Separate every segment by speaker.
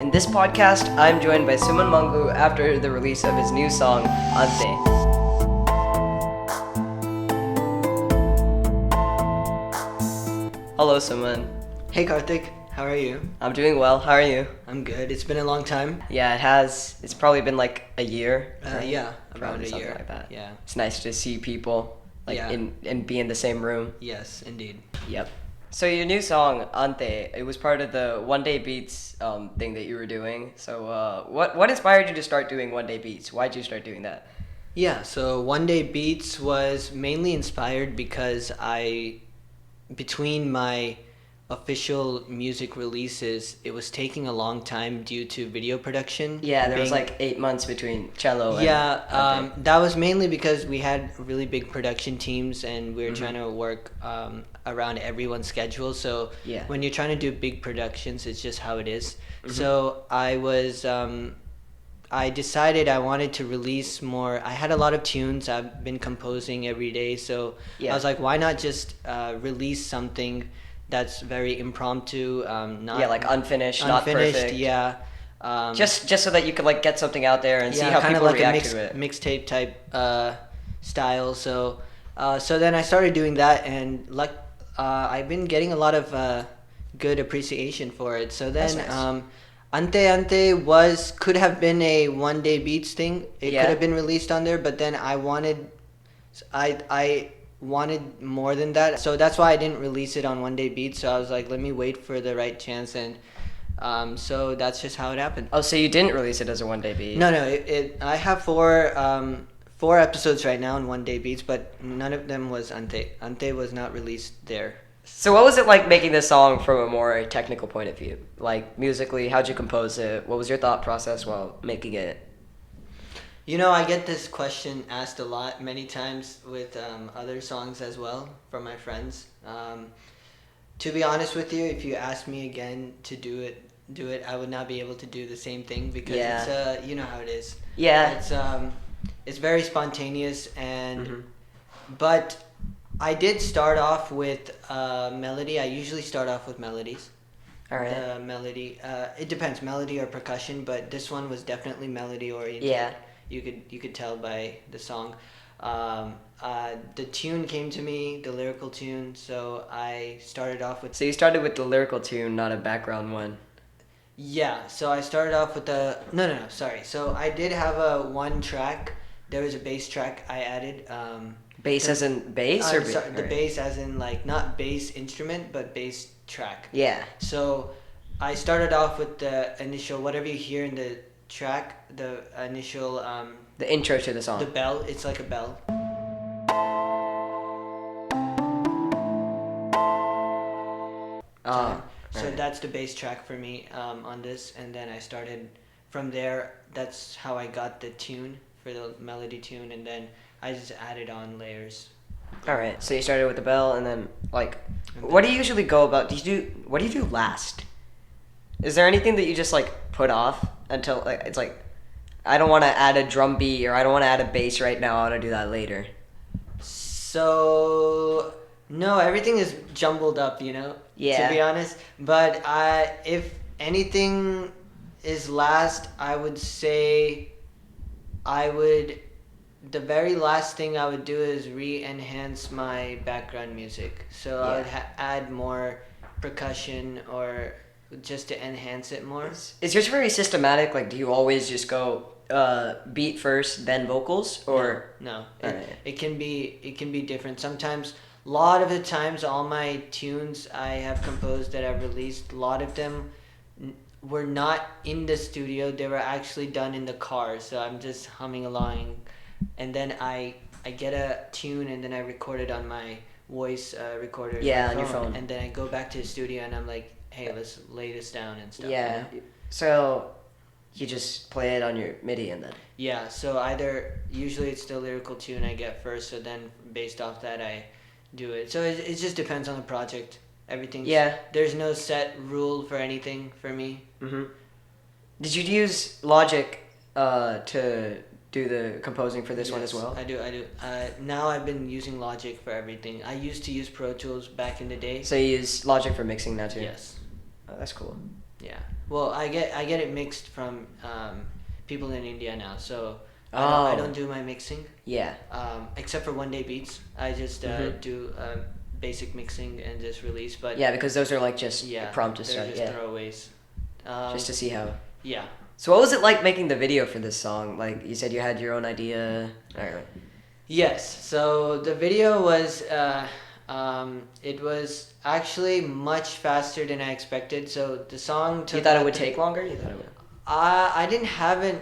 Speaker 1: In this podcast, I'm joined by Suman Mangu after the release of his new song, Anthe. Hello, Suman.
Speaker 2: Hey Karthik, how are you?
Speaker 1: I'm doing well. How are you?
Speaker 2: I'm good. It's been a long time.
Speaker 1: Yeah, it has. It's probably been like a year. Right?
Speaker 2: Yeah,
Speaker 1: Probably
Speaker 2: around a
Speaker 1: something
Speaker 2: year.
Speaker 1: like that.
Speaker 2: Yeah.
Speaker 1: It's nice to see people
Speaker 2: Yeah.
Speaker 1: and be in the same room.
Speaker 2: Yes, indeed.
Speaker 1: Yep. So your new song, Anthe, it was part of the One Day Beats thing that you were doing. So what inspired you to start doing One Day Beats? Why'd you start doing that?
Speaker 2: Yeah, so One Day Beats was mainly inspired because between my official music releases, it was taking a long time due to video production.
Speaker 1: Yeah, there was
Speaker 2: being-
Speaker 1: like 8 months between cello and
Speaker 2: Yeah,
Speaker 1: Anthe.
Speaker 2: that was mainly because we had really big production teams and we were
Speaker 1: Mm-hmm.
Speaker 2: trying to work around everyone's schedule. So
Speaker 1: Yeah.
Speaker 2: when you're trying to do big productions, it's just how it is.
Speaker 1: Mm-hmm.
Speaker 2: So I decided I wanted to release more. I had a lot of tunes I've been composing every day. So
Speaker 1: Yeah.
Speaker 2: I was like, why not just release something that's very impromptu, not
Speaker 1: Yeah, like unfinished, not perfect.
Speaker 2: Yeah.
Speaker 1: Just so that you could like get something out there and see how
Speaker 2: kind
Speaker 1: people
Speaker 2: of like
Speaker 1: react
Speaker 2: a
Speaker 1: to it.
Speaker 2: mixtape type style. So then I started doing that, and I've been getting a lot of good appreciation for it. So then
Speaker 1: That's nice.
Speaker 2: Ante could have been a One Day Beats thing. It
Speaker 1: Yeah.
Speaker 2: could have been released on there, but then I wanted more than that. So that's why I didn't release it on One Day Beats. So I was like, let me wait for the right chance, and so that's just how it happened.
Speaker 1: Oh, so you didn't release it as a One Day Beat?
Speaker 2: No, I have four episodes right now in One Day Beats, but none of them was Ante. Ante was not released there.
Speaker 1: So what was it like making this song from a more technical point of view? Like musically, how'd you compose it? What was your thought process while making it?
Speaker 2: You know, I get this question asked a lot, many times with other songs as well from my friends. To be honest with you, if you ask me again to do it, I would not be able to do the same thing because
Speaker 1: Yeah.
Speaker 2: it's you know how it is.
Speaker 1: Yeah.
Speaker 2: It's very spontaneous and
Speaker 1: Mhm.
Speaker 2: but I did start off with melody. I usually start off with melodies.
Speaker 1: All right.
Speaker 2: The melody, it depends, melody or percussion, but this one was definitely melody oriented.
Speaker 1: Yeah.
Speaker 2: You could tell by the song. The tune came to me, the lyrical tune, so I started off with.
Speaker 1: So you started with the lyrical tune, not a background one.
Speaker 2: Yeah, so I started off with the no, sorry. So I did have a one track. There was a bass track I added.
Speaker 1: Bass as in bass or
Speaker 2: Sorry, the
Speaker 1: or-
Speaker 2: bass as in like not bass instrument but bass track.
Speaker 1: Yeah.
Speaker 2: So I started off with the initial whatever you hear in the track, the initial
Speaker 1: The intro to the song.
Speaker 2: the bell. It's like a bell. So
Speaker 1: right.
Speaker 2: that's the bass track for me on this, and then I started from there. That's how I got the tune for the melody tune, and then I just added on layers.
Speaker 1: All right. So you started with the bell, and then like, what do you usually go about? What do you do last? Is there anything that you just like put off until like it's like, I don't want to add a drum beat or I don't want to add a bass right now. I want to do that later.
Speaker 2: So no, everything is jumbled up, you know.
Speaker 1: Yeah.
Speaker 2: To be honest, but if anything is last, I would say the very last thing I would do is re-enhance my background music. So I would add more percussion or just to enhance it more.
Speaker 1: Is yours very systematic? Like, do you always just go beat first, then vocals, or
Speaker 2: No,
Speaker 1: Alright.
Speaker 2: it can be different. Sometimes, a lot of the times, all my tunes I have composed that I've released, a lot of them were not in the studio. They were actually done in the car. So I'm just humming along, and then I get a tune, and then I record it on my voice recorder.
Speaker 1: Yeah,
Speaker 2: my
Speaker 1: on your phone.
Speaker 2: And then I go back to the studio, and I'm like, hey, let's lay this down and stuff.
Speaker 1: yeah?
Speaker 2: you know?
Speaker 1: So you just play it on your MIDI and then.
Speaker 2: Yeah, so usually it's the lyrical tune I get first, so then based off that I do it. So it just depends on the project. Everything.
Speaker 1: Yeah.
Speaker 2: There's no set rule for anything for me.
Speaker 1: Mhm. Did you use Logic to do the composing for this one as
Speaker 2: Yes,
Speaker 1: well?
Speaker 2: I do. Now I've been using Logic for everything. I used to use Pro Tools back in the day.
Speaker 1: So you use Logic for mixing now too?
Speaker 2: Yes.
Speaker 1: Oh, that's cool.
Speaker 2: Yeah. Well, I get it mixed from people in India now, so I don't do my mixing.
Speaker 1: Yeah.
Speaker 2: Except for One Day Beats, I just do basic mixing and just release. But
Speaker 1: Yeah, because those are like just
Speaker 2: yeah,
Speaker 1: prompt to
Speaker 2: they're
Speaker 1: start.
Speaker 2: just
Speaker 1: Yeah.
Speaker 2: throwaways.
Speaker 1: Just to see how.
Speaker 2: Yeah.
Speaker 1: So what was it like making the video for this song? Like you said, you had your own idea. All right.
Speaker 2: Yes. So the video was it was actually much faster than I expected. So the song took.
Speaker 1: You thought it would take longer? You thought it would.
Speaker 2: I didn't have it.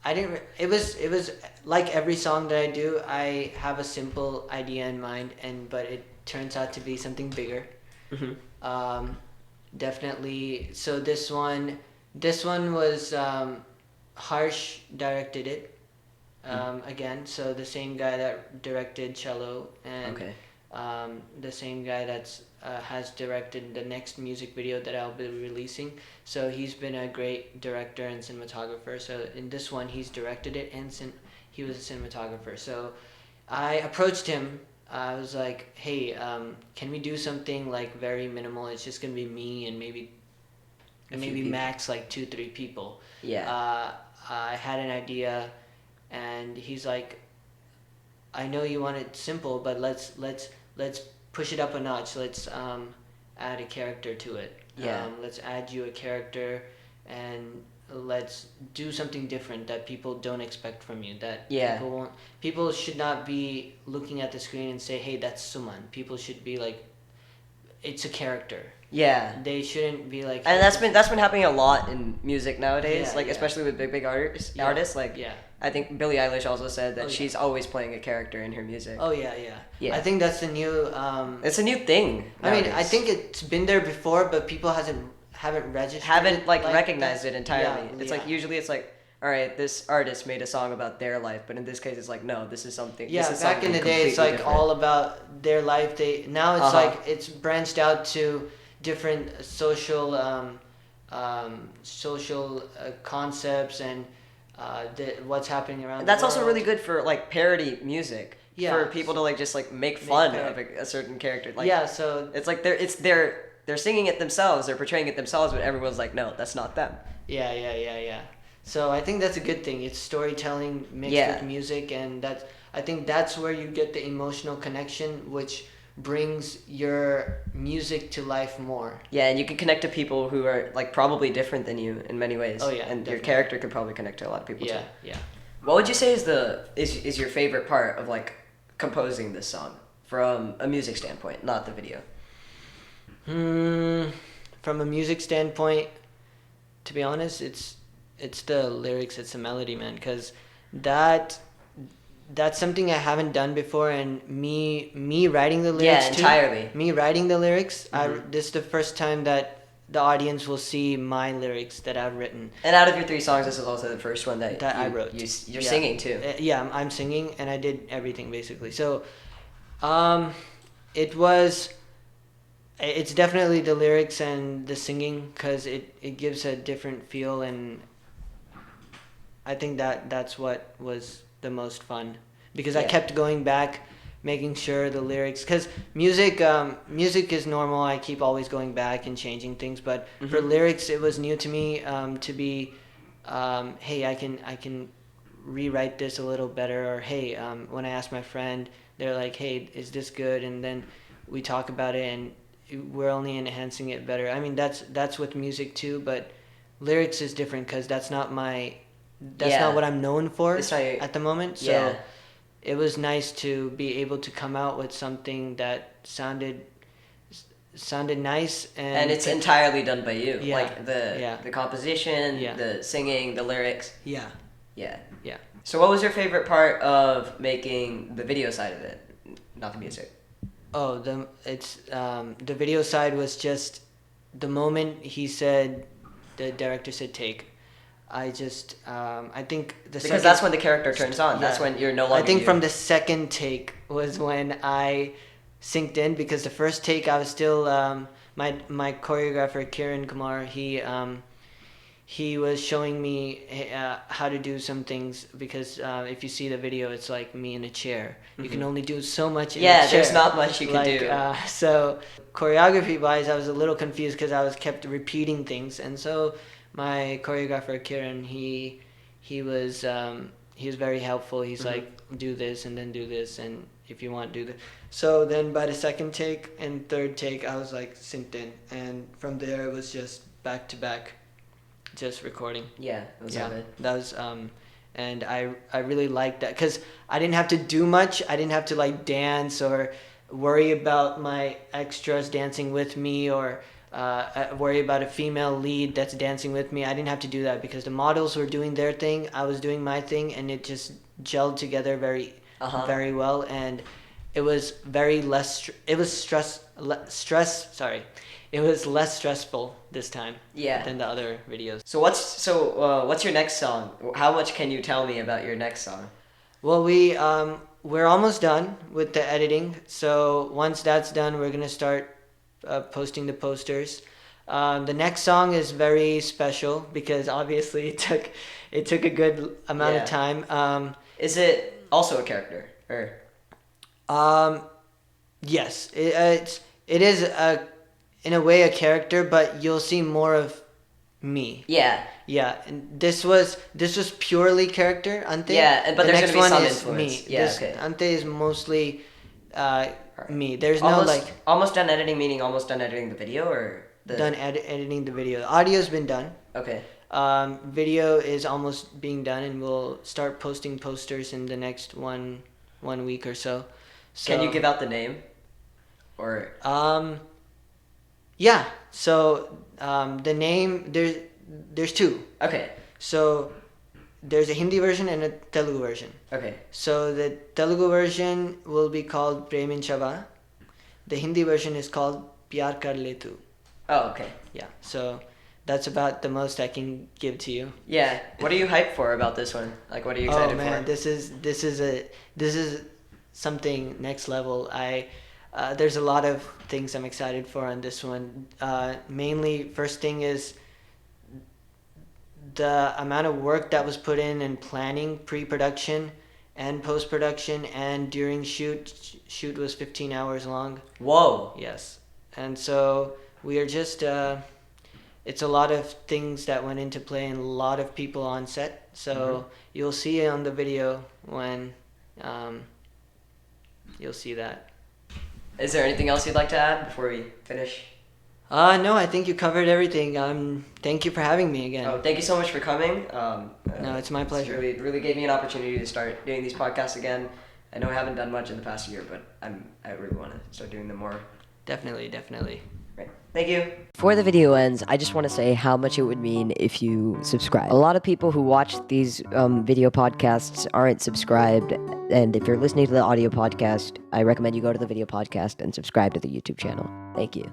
Speaker 2: I didn't. It was like every song that I do. I have a simple idea in mind, but it turns out to be something bigger.
Speaker 1: Mm-hmm.
Speaker 2: Definitely. So this one was Harsh directed it. Again, so the same guy that directed Cello and
Speaker 1: Okay.
Speaker 2: the same guy that's has directed the next music video that I'll be releasing. So he's been a great director and cinematographer. So in this one, he's directed it and he was a cinematographer. So I approached him. I was like, "Hey, can we do something like very minimal? It's just gonna be me and maybe
Speaker 1: people.
Speaker 2: max like 2-3 people."
Speaker 1: Yeah.
Speaker 2: I had an idea, and he's like, "I know you want it simple, but let's push it up a notch. Let's add a character to it.
Speaker 1: Yeah.
Speaker 2: Let's add you a character, and let's do something different that people don't expect from you. That
Speaker 1: Yeah.
Speaker 2: People should not be looking at the screen and say, 'Hey, that's Suman.' People should be like, it's a character.
Speaker 1: Yeah.
Speaker 2: They shouldn't be like."
Speaker 1: And that's been happening a lot in music nowadays.
Speaker 2: Yeah,
Speaker 1: like
Speaker 2: yeah.
Speaker 1: especially with big artists.
Speaker 2: Yeah,
Speaker 1: Artists like
Speaker 2: yeah.
Speaker 1: I think Billie Eilish also said that
Speaker 2: Oh, yeah.
Speaker 1: she's always playing a character in her music.
Speaker 2: Oh yeah, yeah.
Speaker 1: Yeah.
Speaker 2: I think that's the new.
Speaker 1: It's a new thing.
Speaker 2: I mean, I
Speaker 1: nowadays.
Speaker 2: think it's been there before, but people haven't registered.
Speaker 1: Haven't
Speaker 2: it
Speaker 1: like recognized it entirely.
Speaker 2: Yeah,
Speaker 1: It's
Speaker 2: yeah.
Speaker 1: like usually it's like, all right, this artist made a song about their life, but in this case it's like, no, this is something.
Speaker 2: Yeah,
Speaker 1: this is
Speaker 2: back in
Speaker 1: something
Speaker 2: the day, it's
Speaker 1: completely
Speaker 2: like
Speaker 1: different.
Speaker 2: all about their life. Now it's
Speaker 1: Uh-huh.
Speaker 2: like it's branched out to different social concepts and what's happening around.
Speaker 1: That's
Speaker 2: the
Speaker 1: also
Speaker 2: world.
Speaker 1: really good for like parody music.
Speaker 2: Yeah.
Speaker 1: For people to like just like make fun of a certain character. Like,
Speaker 2: yeah, so
Speaker 1: it's like they're singing it themselves, they're portraying it themselves, but everyone's like, no, that's not them.
Speaker 2: yeah. So I think that's a good thing. It's storytelling mixed
Speaker 1: Yeah.
Speaker 2: with music, and I think that's where you get the emotional connection, which brings your music to life more.
Speaker 1: Yeah, and you can connect to people who are like probably different than you in many ways.
Speaker 2: Oh, yeah,
Speaker 1: and your
Speaker 2: definitely.
Speaker 1: character could probably connect to a lot of people
Speaker 2: Yeah,
Speaker 1: too.
Speaker 2: yeah.
Speaker 1: What would you say is your favorite part of like composing this song from a music standpoint, not the video?
Speaker 2: From a music standpoint, to be honest, it's the lyrics, it's the melody, man, because that's something I haven't done before, and me writing the lyrics
Speaker 1: Yeah, entirely.
Speaker 2: too. Me writing the lyrics,
Speaker 1: Mhm.
Speaker 2: this is the first time that the audience will see my lyrics that I've written.
Speaker 1: And out of your 3 songs, this is also the first one that
Speaker 2: I wrote.
Speaker 1: You're
Speaker 2: Yeah.
Speaker 1: singing too.
Speaker 2: Yeah, I'm singing, and I did everything basically. So, it's definitely the lyrics and the singing, because it gives a different feel, and I think that's what was the most fun, because I
Speaker 1: Yeah.
Speaker 2: kept going back, making sure the lyrics, because music is normal. I keep always going back and changing things, but for
Speaker 1: Mhm.
Speaker 2: lyrics, it was new to me, to be, hey, I can rewrite this a little better, or hey, when I ask my friend, they're like, hey, is this good? And then we talk about it, and we're only enhancing it better. I mean, that's with music too, but lyrics is different, because that's not
Speaker 1: Yeah.
Speaker 2: what I'm known for
Speaker 1: It's not your-
Speaker 2: at the moment. So
Speaker 1: Yeah.
Speaker 2: it was nice to be able to come out with something that sounded nice,
Speaker 1: And it's entirely done by you.
Speaker 2: Yeah.
Speaker 1: Like the composition,
Speaker 2: Yeah.
Speaker 1: the singing, the lyrics.
Speaker 2: yeah.
Speaker 1: Yeah.
Speaker 2: Yeah.
Speaker 1: So what was your favorite part of making the video side of it, not the music?
Speaker 2: Oh, the video side was just the moment the director said take. I think
Speaker 1: Because that's when the character turns on. That's
Speaker 2: Yeah.
Speaker 1: when you're no longer
Speaker 2: I think
Speaker 1: you.
Speaker 2: from the second take was when I synced in, because the first take I was still my choreographer Kiran Kumar, he was showing me how to do some things because if you see the video, it's like me in a chair. You can only do so much in a chair.
Speaker 1: there's not much you can
Speaker 2: like,
Speaker 1: do.
Speaker 2: So choreography wise, I was a little confused because I was kept repeating things, and so my choreographer Kiran, he was very helpful. He's like, do this and then do this, and if you want, do this. So then by the second take and third take, I was like synced in, and from there it was just back to back, just recording.
Speaker 1: Yeah, it was all good.
Speaker 2: That was and I really liked that because I didn't have to do much. I didn't have to like dance or worry about my extras dancing with me or worry about a female lead that's dancing with me. I didn't have to do that because the models were doing their thing. I was doing my thing, and it just gelled together very well. And it was very less. It was It was less stressful this time. Than the other videos.
Speaker 1: So what's your next song? How much can you tell me about your next song?
Speaker 2: Well, we're almost done with the editing. So once that's done, we're gonna start posting the posters. The next song is very special because obviously it took a good amount of time.
Speaker 1: Is it also a character or?
Speaker 2: Yes, it is in a way a character, but you'll see more of me.
Speaker 1: Yeah.
Speaker 2: Yeah, and this was purely character, Anthe.
Speaker 1: Yeah, but
Speaker 2: the
Speaker 1: there's
Speaker 2: next
Speaker 1: gonna be
Speaker 2: one
Speaker 1: some
Speaker 2: is
Speaker 1: influence.
Speaker 2: me.
Speaker 1: Yeah,
Speaker 2: this,
Speaker 1: okay.
Speaker 2: Anthe is mostly me. There's
Speaker 1: almost done editing, meaning almost done editing the video or
Speaker 2: done editing the video. The audio's been done.
Speaker 1: Okay.
Speaker 2: Video is almost being done, and we'll start posting posters in the next one week or so.
Speaker 1: Can you give out the name? Or
Speaker 2: yeah. So the name there's two.
Speaker 1: Okay.
Speaker 2: So there's a Hindi version and a Telugu version.
Speaker 1: Okay.
Speaker 2: So the Telugu version will be called Premin Chava. The Hindi version is called Pyar Kar Le Tu.
Speaker 1: Oh, okay.
Speaker 2: Yeah. So that's about the most I can give to you.
Speaker 1: Yeah. What are you hyped for about this one? Like, what are you excited for?
Speaker 2: Oh man, this is something next level. There's a lot of things I'm excited for on this one. Mainly, first thing is the amount of work that was put in and planning pre-production and post-production and during shoot was 15 hours long.
Speaker 1: Whoa.
Speaker 2: Yes. And so we are just it's a lot of things that went into play and a lot of people on set. So you'll see on the video when you'll see that.
Speaker 1: Is there anything else you'd like to add before we finish?
Speaker 2: No, I think you covered everything. Thank you for having me again.
Speaker 1: Oh, thank you so much for coming.
Speaker 2: No, it's my pleasure.
Speaker 1: It really gave me an opportunity to start doing these podcasts again. I know I haven't done much in the past year, but I really want to start doing them more.
Speaker 2: Definitely.
Speaker 1: Right. Thank you.
Speaker 3: Before the video ends, I just want to say how much it would mean if you subscribe. A lot of people who watch these video podcasts aren't subscribed, and if you're listening to the audio podcast, I recommend you go to the video podcast and subscribe to the YouTube channel. Thank you.